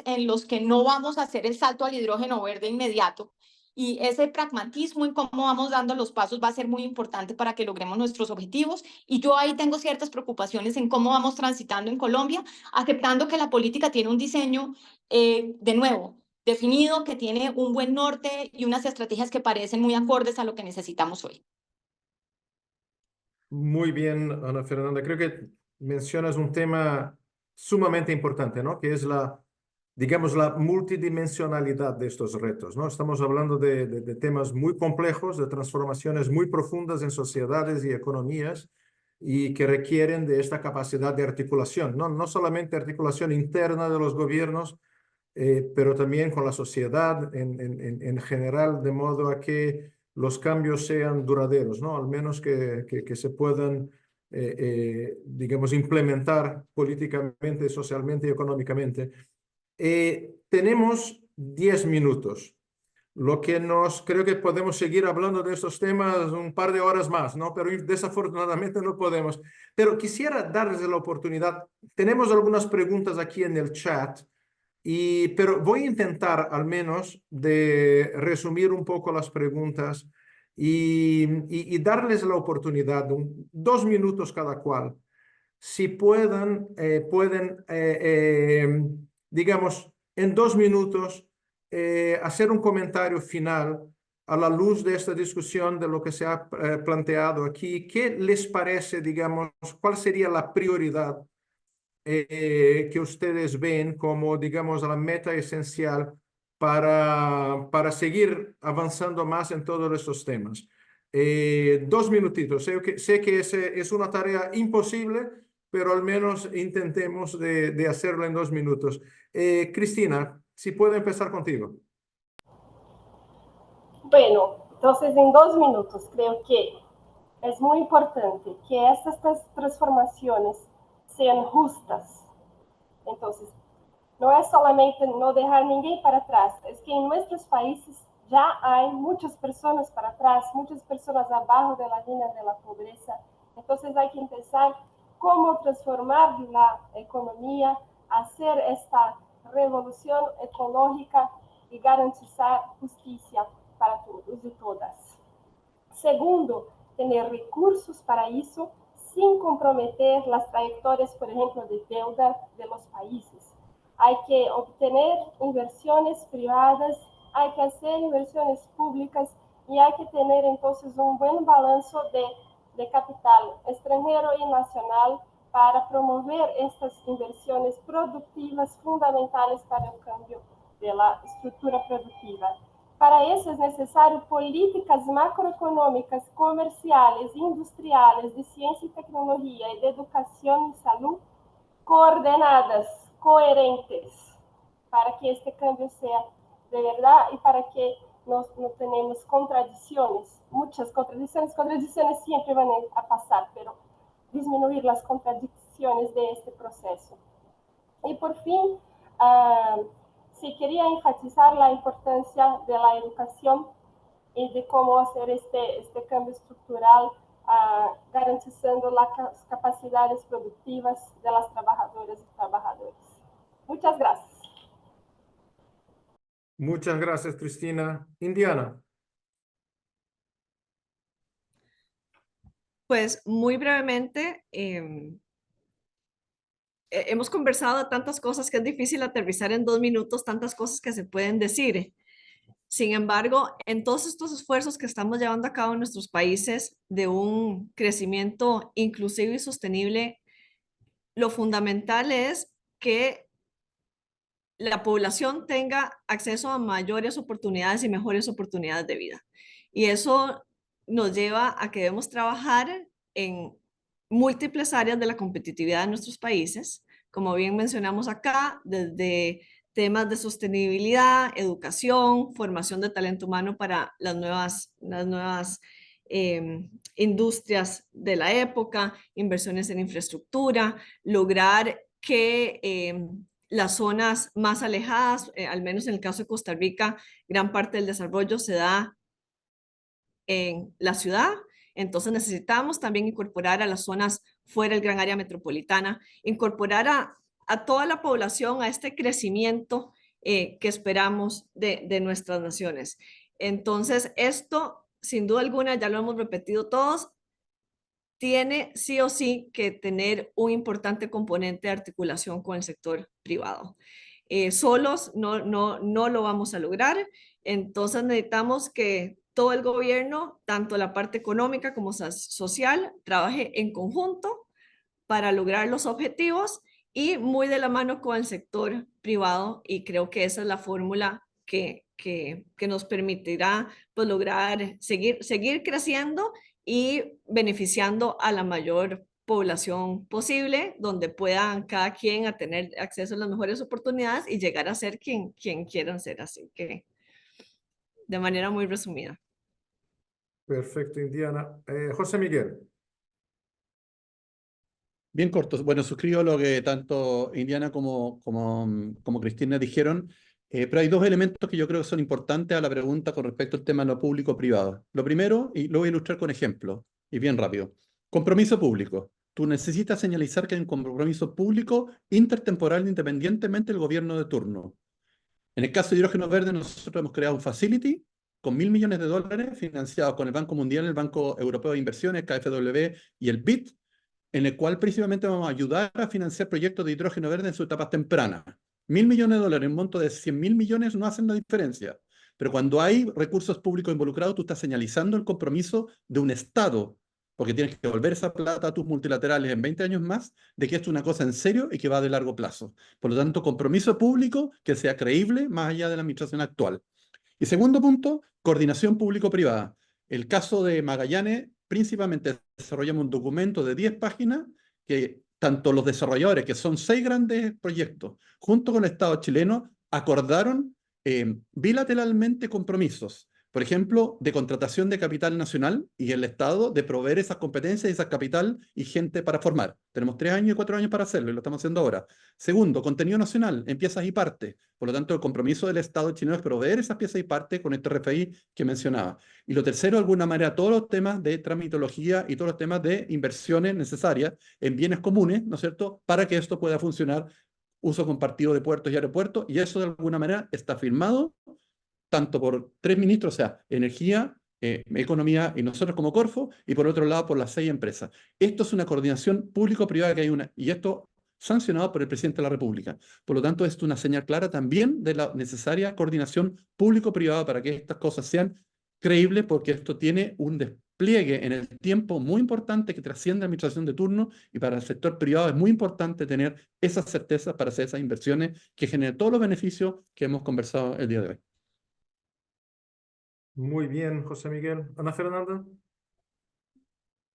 en los que no vamos a hacer el salto al hidrógeno verde inmediato. Y ese pragmatismo en cómo vamos dando los pasos va a ser muy importante para que logremos nuestros objetivos. Y yo ahí tengo ciertas preocupaciones en cómo vamos transitando en Colombia, aceptando que la política tiene un diseño, de nuevo, definido, que tiene un buen norte y unas estrategias que parecen muy acordes a lo que necesitamos hoy. Muy bien, Ana Fernanda. Creo que mencionas un tema sumamente importante, ¿no? Que es digamos, la multidimensionalidad de estos retos, ¿no? Estamos hablando de temas muy complejos, de transformaciones muy profundas en sociedades y economías y que requieren de esta capacidad de articulación, ¿no? No solamente articulación interna de los gobiernos, pero también con la sociedad en general, de modo a que los cambios sean duraderos, ¿no? Al menos que se puedan, digamos, implementar políticamente, socialmente y económicamente. Tenemos 10 minutos, lo que creo que podemos seguir hablando de estos temas un par de horas más, ¿no? Pero desafortunadamente no podemos. Pero quisiera darles la oportunidad. Tenemos algunas preguntas aquí en el chat. Pero voy a intentar al menos de resumir un poco las preguntas y darles la oportunidad, 2 minutos cada cual. Si pueden, digamos, en 2 minutos, hacer un comentario final a la luz de esta discusión, de lo que se ha planteado aquí. ¿Qué les parece, digamos, cuál sería la prioridad que ustedes ven como, digamos, la meta esencial para seguir avanzando más en todos estos temas? 2 minutitos. Sé que es una tarea imposible, pero al menos intentemos de hacerlo en 2 minutos. Cristina, si puedo empezar contigo. Bueno, entonces en 2 minutos creo que es muy importante que estas transformaciones sean justas. Entonces, no es solamente no dejar ninguém para atrás, es que en nuestros países ya hay muchas personas para atrás, muchas personas abajo de la línea de la pobreza. Entonces hay que pensar cómo transformar la economía, hacer esta revolución ecológica y garantizar justicia para todos y todas. Segundo, tener recursos para eso sin comprometer las trayectorias, por ejemplo, de deuda de los países. Hay que obtener inversiones privadas, hay que hacer inversiones públicas y hay que tener entonces un buen balance de capital extranjero y nacional para promover estas inversiones productivas fundamentales para el cambio de la estructura productiva. Para eso es necesario políticas macroeconómicas, comerciales, industriales, de ciencia y tecnología y de educación y salud coordenadas, coherentes, para que este cambio sea de verdad y para que no tenemos contradicciones, muchas contradicciones. Contradicciones siempre van a pasar, pero disminuir las contradicciones de este proceso. Y por fin, sí quería enfatizar la importancia de la educación y de cómo hacer este cambio estructural, garantizando las capacidades productivas de las trabajadoras y trabajadores. Muchas gracias. Muchas gracias, Cristina. Indiana. Pues muy brevemente, hemos conversado de tantas cosas que es difícil aterrizar en 2 minutos, tantas cosas que se pueden decir. Sin embargo, en todos estos esfuerzos que estamos llevando a cabo en nuestros países de un crecimiento inclusivo y sostenible, lo fundamental es que la población tenga acceso a mayores oportunidades y mejores oportunidades de vida. Y eso nos lleva a que debemos trabajar en múltiples áreas de la competitividad de nuestros países, como bien mencionamos acá, desde temas de sostenibilidad, educación, formación de talento humano para las nuevas industrias de la época, inversiones en infraestructura, lograr que las zonas más alejadas, al menos en el caso de Costa Rica, gran parte del desarrollo se da en la ciudad, entonces necesitamos también incorporar a las zonas fuera del gran área metropolitana, incorporar a toda la población a este crecimiento que esperamos de nuestras naciones. Entonces, esto, sin duda alguna, ya lo hemos repetido todos, tiene sí o sí que tener un importante componente de articulación con el sector privado. Solos no lo vamos a lograr, entonces necesitamos que todo el gobierno, tanto la parte económica como social, trabaje en conjunto para lograr los objetivos y muy de la mano con el sector privado, y creo que esa es la fórmula que nos permitirá pues, lograr seguir creciendo y beneficiando a la mayor población posible, donde puedan cada quien a tener acceso a las mejores oportunidades y llegar a ser quien quieran ser. Así que, de manera muy resumida. Perfecto, Indiana. José Miguel. Bien cortos. Bueno, suscribo lo que tanto Indiana como Cristina dijeron, pero hay dos elementos que yo creo que son importantes a la pregunta con respecto al tema de lo público-privado. Lo primero, y lo voy a ilustrar con ejemplos, y bien rápido. Compromiso público. Tú necesitas señalizar que hay un compromiso público intertemporal independientemente del gobierno de turno. En el caso de hidrógeno verde, nosotros hemos creado un facility con $1.000 millones financiados con el Banco Mundial, el Banco Europeo de Inversiones, KfW y el BID, en el cual principalmente vamos a ayudar a financiar proyectos de hidrógeno verde en sus etapas tempranas. $1.000 millones, un monto de 100.000 millones no hacen la diferencia. Pero cuando hay recursos públicos involucrados, tú estás señalizando el compromiso de un Estado, porque tienes que devolver esa plata a tus multilaterales en 20 años más, de que esto es una cosa en serio y que va de largo plazo. Por lo tanto, compromiso público que sea creíble más allá de la administración actual. Y segundo punto, coordinación público-privada. El caso de Magallanes, principalmente desarrollamos un documento de 10 páginas que tanto los desarrolladores, que son 6 grandes proyectos, junto con el Estado chileno, acordaron bilateralmente compromisos. Por ejemplo, de contratación de capital nacional y el Estado de proveer esas competencias y esa capital y gente para formar. Tenemos 3 años y 4 años para hacerlo y lo estamos haciendo ahora. Segundo, contenido nacional en piezas y partes. Por lo tanto, el compromiso del Estado chileno es proveer esas piezas y partes con este RFI que mencionaba. Y lo tercero, de alguna manera, todos los temas de tramitología y todos los temas de inversiones necesarias en bienes comunes, ¿no es cierto?, para que esto pueda funcionar, uso compartido de puertos y aeropuertos, y eso de alguna manera está firmado tanto por 3 ministros, o sea, energía, economía y nosotros como Corfo, y por otro lado por las 6 empresas. Esto es una coordinación público-privada que hay y esto sancionado por el presidente de la República. Por lo tanto, es una señal clara también de la necesaria coordinación público-privada para que estas cosas sean creíbles, porque esto tiene un despliegue en el tiempo muy importante que trasciende la administración de turno, y para el sector privado es muy importante tener esas certezas para hacer esas inversiones que generen todos los beneficios que hemos conversado el día de hoy. Muy bien, José Miguel. Ana Fernanda.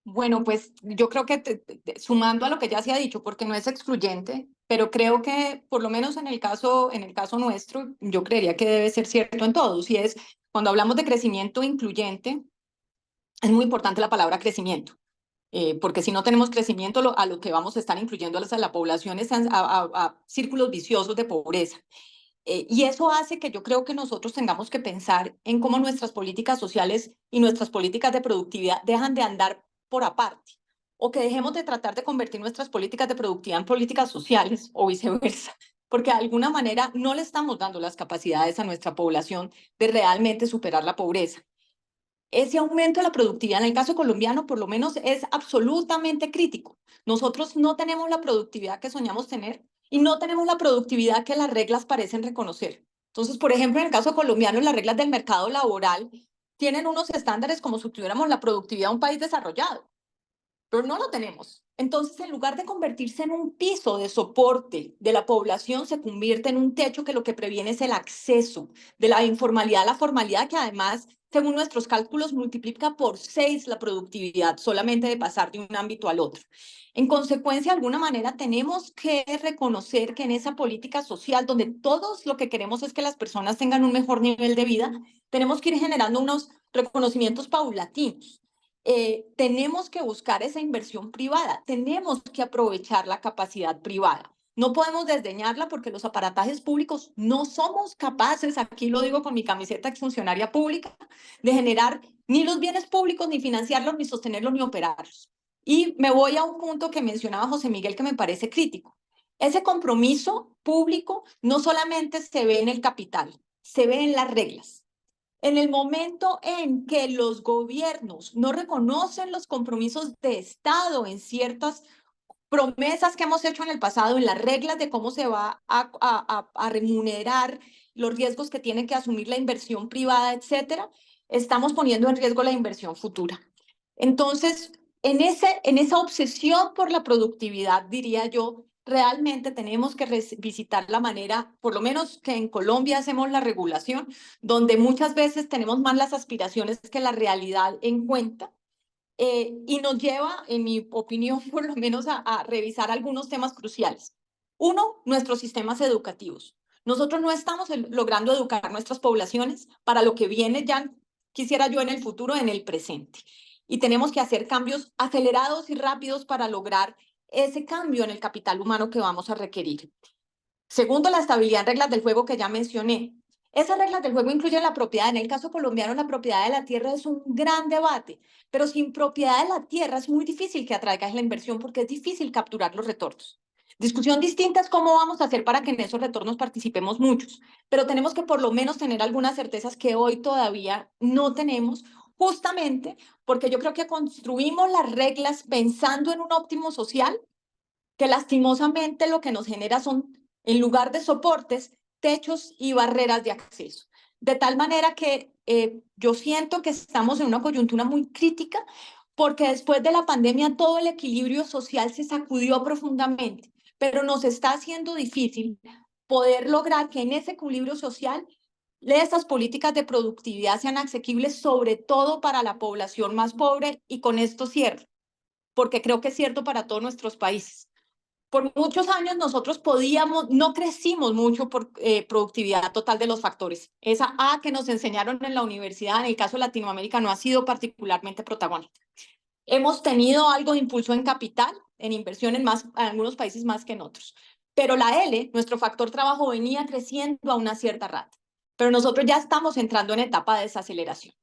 Bueno, pues yo creo que sumando a lo que ya se ha dicho, porque no es excluyente, pero creo que por lo menos en el caso nuestro, yo creería que debe ser cierto en todos, y es cuando hablamos de crecimiento incluyente, es muy importante la palabra crecimiento, porque si no tenemos crecimiento, a lo que vamos a estar incluyendo a la población es a círculos viciosos de pobreza. Y eso hace que yo creo que nosotros tengamos que pensar en cómo nuestras políticas sociales y nuestras políticas de productividad dejan de andar por aparte, o que dejemos de tratar de convertir nuestras políticas de productividad en políticas sociales o viceversa, porque de alguna manera no le estamos dando las capacidades a nuestra población de realmente superar la pobreza. ese aumento de la productividad en el caso colombiano por lo menos es absolutamente crítico. Nosotros no tenemos la productividad que soñamos tener y no tenemos la productividad que las reglas parecen reconocer. Entonces, por ejemplo, en el caso colombiano, las reglas del mercado laboral tienen unos estándares como si tuviéramos la productividad de un país desarrollado, pero no lo tenemos. Entonces, en lugar de convertirse en un piso de soporte de la población, se convierte en un techo que lo que previene es el acceso de la informalidad a la formalidad, que además, según nuestros cálculos, multiplica por 6 la productividad solamente de pasar de un ámbito al otro. En consecuencia, de alguna manera, tenemos que reconocer que en esa política social, donde todos lo que queremos es que las personas tengan un mejor nivel de vida, tenemos que ir generando unos reconocimientos paulatinos. Tenemos que buscar esa inversión privada, tenemos que aprovechar la capacidad privada. No podemos desdeñarla porque los aparatajes públicos no somos capaces, aquí lo digo con mi camiseta exfuncionaria pública, de generar ni los bienes públicos, ni financiarlos, ni sostenerlos, ni operarlos. Y me voy a un punto que mencionaba José Miguel que me parece crítico. Ese compromiso público no solamente se ve en el capital, se ve en las reglas. En el momento en que los gobiernos no reconocen los compromisos de Estado en ciertas promesas que hemos hecho en el pasado, en las reglas de cómo se va a remunerar los riesgos que tiene que asumir la inversión privada, etcétera, estamos poniendo en riesgo la inversión futura. Entonces, en esa obsesión por la productividad, diría yo, realmente tenemos que visitar la manera, por lo menos que en Colombia hacemos la regulación, donde muchas veces tenemos más las aspiraciones que la realidad en cuenta, y nos lleva, en mi opinión, por lo menos a revisar algunos temas cruciales. Uno, nuestros sistemas educativos. Nosotros no estamos logrando educar nuestras poblaciones para lo que viene, ya quisiera yo en el futuro, en el presente. Y tenemos que hacer cambios acelerados y rápidos para lograr ese cambio en el capital humano que vamos a requerir. Segundo, la estabilidad en reglas del juego que ya mencioné. Esas reglas del juego incluyen la propiedad. En el caso colombiano, la propiedad de la tierra es un gran debate, pero sin propiedad de la tierra es muy difícil que atraiga la inversión porque es difícil capturar los retornos. Discusión distinta es cómo vamos a hacer para que en esos retornos participemos muchos, pero tenemos que por lo menos tener algunas certezas que hoy todavía no tenemos, justamente porque yo creo que construimos las reglas pensando en un óptimo social, que lastimosamente lo que nos genera son, en lugar de soportes, techos y barreras de acceso. De tal manera que yo siento que estamos en una coyuntura muy crítica porque después de la pandemia todo el equilibrio social se sacudió profundamente, pero nos está haciendo difícil poder lograr que en ese equilibrio social estas políticas de productividad sean asequibles, sobre todo para la población más pobre, y con esto cierro, porque creo que es cierto para todos nuestros países. Por muchos años nosotros no crecimos mucho por productividad total de los factores. Esa A que nos enseñaron en la universidad, en el caso de Latinoamérica, no ha sido particularmente protagónica. Hemos tenido algo de impulso en capital, en inversión en algunos países más que en otros. Pero la L, nuestro factor trabajo, venía creciendo a una cierta rata. Pero nosotros ya estamos entrando en etapa de desaceleración.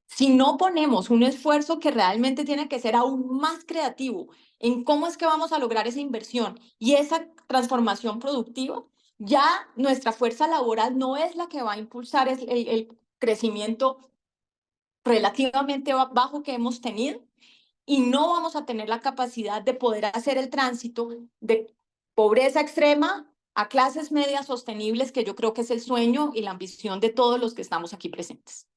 Si no ponemos un esfuerzo que realmente tiene que ser aún más creativo en cómo es que vamos a lograr esa inversión y esa transformación productiva, ya nuestra fuerza laboral no es la que va a impulsar el crecimiento relativamente bajo que hemos tenido, y no vamos a tener la capacidad de poder hacer el tránsito de pobreza extrema a clases medias sostenibles, que yo creo que es el sueño y la ambición de todos los que estamos aquí presentes.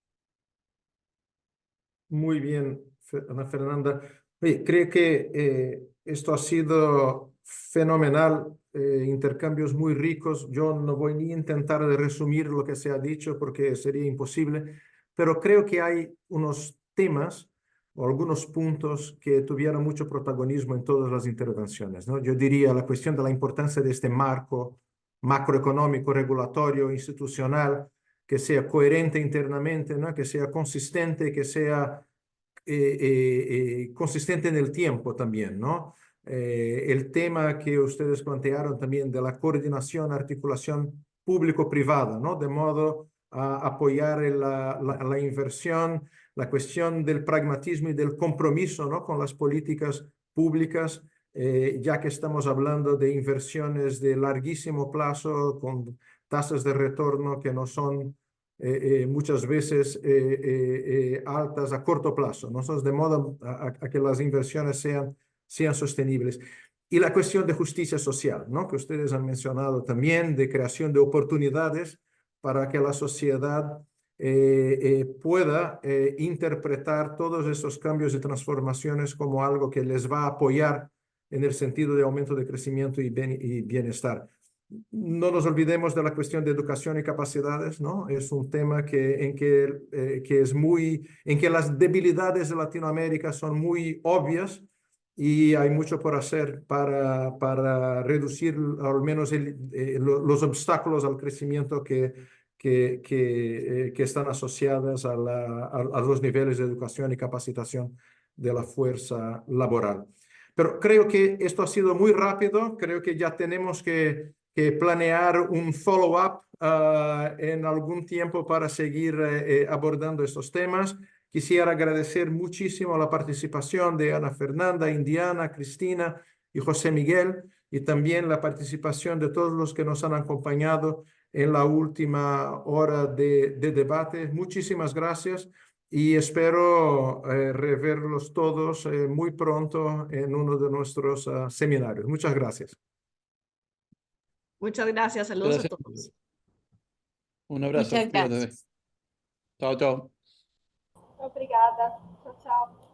Muy bien, Ana Fernanda. Oye, creo que esto ha sido fenomenal, intercambios muy ricos. Yo no voy ni a intentar de resumir lo que se ha dicho porque sería imposible, pero creo que hay unos temas o algunos puntos que tuvieron mucho protagonismo en todas las intervenciones, ¿no? Yo diría la cuestión de la importancia de este marco macroeconómico, regulatorio, institucional, que sea coherente internamente, ¿no? Que sea consistente, que sea consistente en el tiempo también, ¿no? El tema que ustedes plantearon también de la coordinación, articulación público-privada, ¿no? De modo a apoyar la inversión, la cuestión del pragmatismo y del compromiso, ¿no? Con las políticas públicas, ya que estamos hablando de inversiones de larguísimo plazo con tasas de retorno que no son muchas veces altas a corto plazo, ¿no? Entonces, de modo a que las inversiones sean sostenibles. Y la cuestión de justicia social, ¿no? Que ustedes han mencionado también, de creación de oportunidades para que la sociedad pueda interpretar todos esos cambios y transformaciones como algo que les va a apoyar en el sentido de aumento de crecimiento y bienestar. No nos olvidemos de la cuestión de educación y capacidades, ¿no? Es un tema en que las debilidades de Latinoamérica son muy obvias y hay mucho por hacer para reducir al menos los obstáculos al crecimiento que están asociadas a los niveles de educación y capacitación de la fuerza laboral. Pero creo que esto ha sido muy rápido, creo que ya tenemos que planear un follow-up en algún tiempo para seguir abordando estos temas. Quisiera agradecer muchísimo la participación de Ana Fernanda, Indiana, Cristina y José Miguel, y también la participación de todos los que nos han acompañado en la última hora de debate. Muchísimas gracias y espero reverlos todos muy pronto en uno de nuestros seminarios. Muchas gracias. Muchas gracias, saludos a todos. Un abrazo. Muchas gracias. Chao, chao. Obrigada. Tchau, tchau.